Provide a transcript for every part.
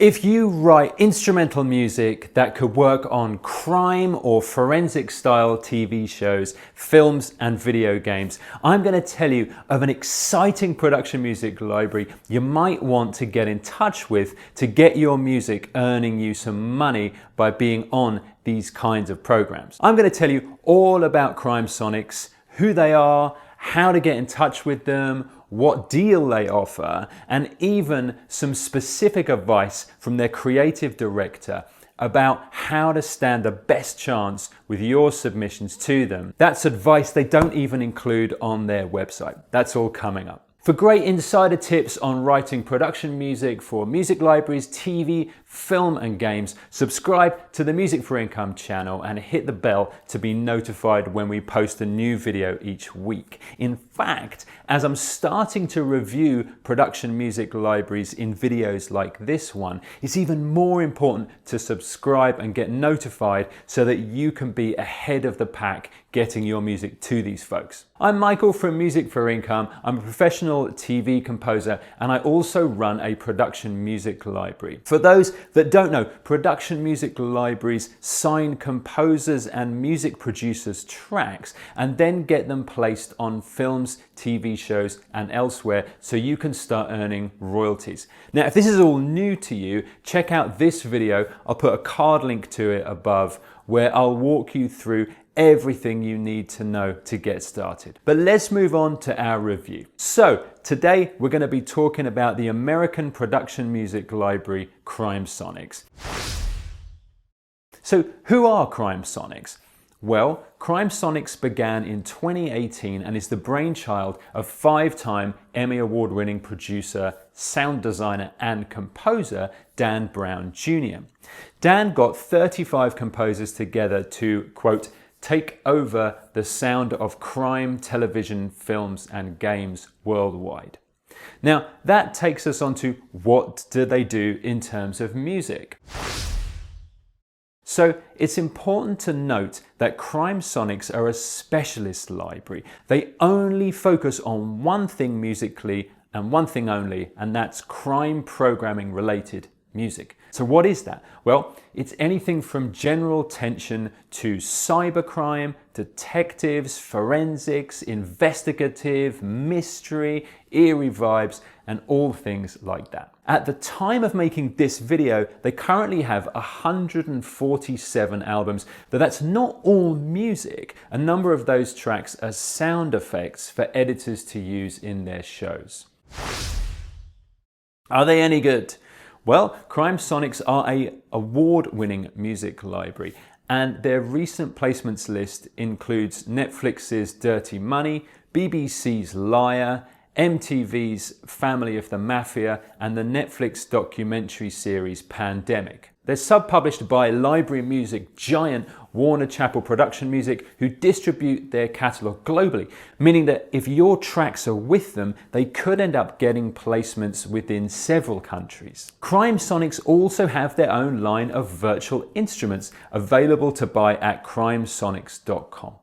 If you write instrumental music that could work on crime or forensic style TV shows, films and video games, I'm going to tell you of an exciting production music library you might want to get in touch with to get your music earning you some money by being on these kinds of programs. I'm going to tell you all about Crimesonics, who they are, how to get in touch with them, what deal they offer, and even some specific advice from their creative director about how to stand the best chance with your submissions to them. That's advice they don't even include on their website. That's all coming up. For great insider tips on writing production music for music libraries, TV, film and games, subscribe to the Music for Income channel and hit the bell to be notified when we post a new video each week. In fact, as I'm starting to review production music libraries in videos like this one, it's even more important to subscribe and get notified so that you can be ahead of the pack getting your music to these folks. I'm Michael from Music for Income. I'm a professional TV composer and I also run a production music library. For those that don't know, production music libraries sign composers and music producers' tracks and then get them placed on films, TV shows and elsewhere so you can start earning royalties. Now, if this is all new to you, check out this video. I'll put a card link to it above where I'll walk you through everything you need to know to get started. But let's move on to our review. So today we're going to be talking about the American production music library Crimesonics. So who are Crimesonics? Well, Crimesonics began in 2018 and is the brainchild of five-time Emmy Award-winning producer, sound designer and composer Dan Brown Jr. Dan got 35 composers together to, quote, take over the sound of crime, television, films and games worldwide. Now that takes us on to what do they do in terms of music. So it's important to note that Crimesonics are a specialist library. They only focus on one thing musically and one thing only, and that's crime programming related music. So what is that? Well, it's anything from general tension to cybercrime, detectives, forensics, investigative, mystery, eerie vibes, and all things like that. At the time of making this video, they currently have 147 albums, but that's not all music. A number of those tracks are sound effects for editors to use in their shows. Are they any good? Well, Crimesonics are an award-winning music library and their recent placements list includes Netflix's Dirty Money, BBC's Liar, MTV's Family of the Mafia and the Netflix documentary series Pandemic. They're sub-published by library music giant Warner Chappell Production Music, who distribute their catalogue globally, meaning that if your tracks are with them, they could end up getting placements within several countries. Crimesonics also have their own line of virtual instruments available to buy at crimesonics.com.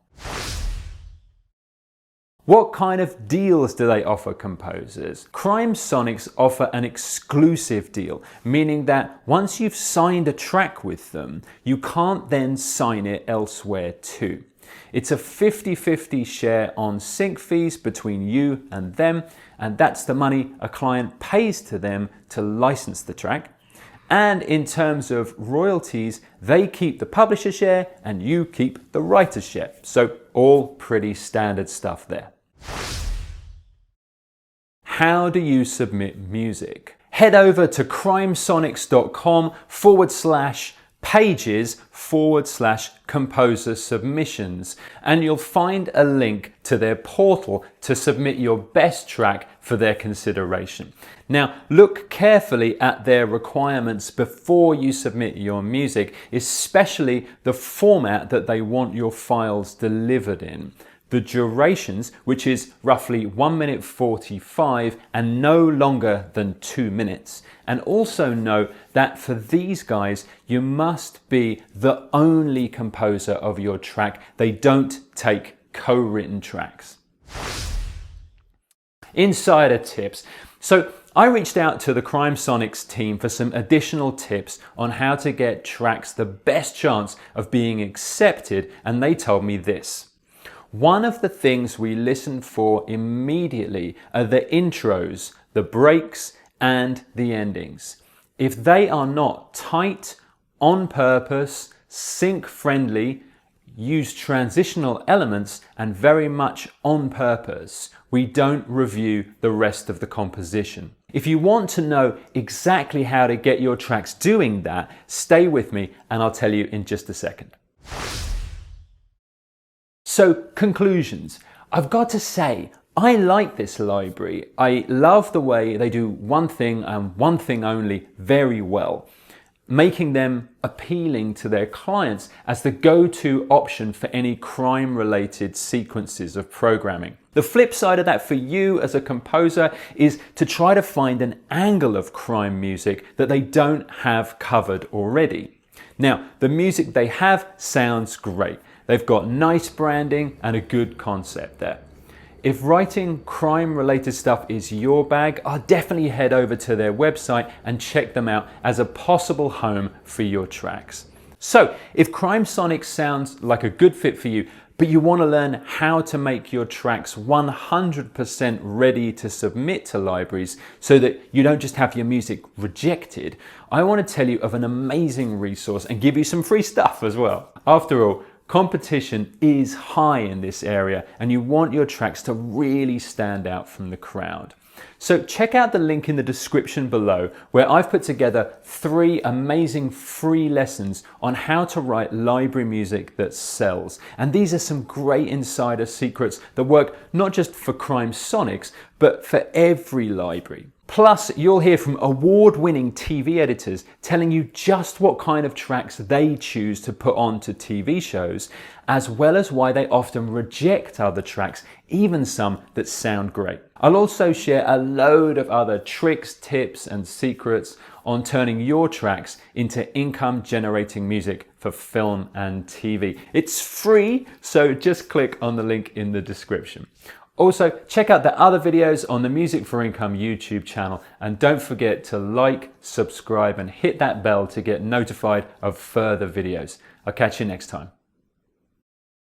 What kind of deals do they offer composers? Crimesonics offer an exclusive deal, meaning that once you've signed a track with them, you can't then sign it elsewhere too. It's a 50-50 share on sync fees between you and them, and that's the money a client pays to them to license the track. And in terms of royalties, they keep the publisher share and you keep the writer's share. So all pretty standard stuff there. How do you submit music? Head over to crimesonics.com/pages/composer submissions and you'll find a link to their portal to submit your best track for their consideration. Now look carefully at their requirements before you submit your music, especially the format that they want your files delivered in. The durations, which is roughly 1 minute 45 and no longer than 2 minutes. And also know that for these guys, you must be the only composer of your track. They don't take co-written tracks. Insider tips. So I reached out to the Crimesonics team for some additional tips on how to get tracks the best chance of being accepted, and they told me this. One of the things we listen for immediately are the intros, the breaks, and the endings. If they are not tight, on purpose, sync friendly, use transitional elements, and very much on purpose, we don't review the rest of the composition. If you want to know exactly how to get your tracks doing that, stay with me and I'll tell you in just a second. So, conclusions. I've got to say, I like this library. I love the way they do one thing and one thing only very well, making them appealing to their clients as the go-to option for any crime-related sequences of programming. The flip side of that for you as a composer is to try to find an angle of crime music that they don't have covered already. Now, the music they have sounds great. They've got nice branding and a good concept there. If writing crime-related stuff is your bag, I'll definitely head over to their website and check them out as a possible home for your tracks. So, if Crimesonics sounds like a good fit for you, but you want to learn how to make your tracks 100% ready to submit to libraries so that you don't just have your music rejected, I want to tell you of an amazing resource and give you some free stuff as well. After all, competition is high in this area and you want your tracks to really stand out from the crowd. So check out the link in the description below where I've put together 3 amazing free lessons on how to write library music that sells. And these are some great insider secrets that work not just for Crimesonics, but for every library. Plus, you'll hear from award-winning TV editors telling you just what kind of tracks they choose to put onto TV shows, as well as why they often reject other tracks, even some that sound great. I'll also share a load of other tricks, tips, and secrets on turning your tracks into income-generating music for film and TV. It's free, so just click on the link in the description. Also, check out the other videos on the Music for Income YouTube channel, and don't forget to like, subscribe, and hit that bell to get notified of further videos. I'll catch you next time.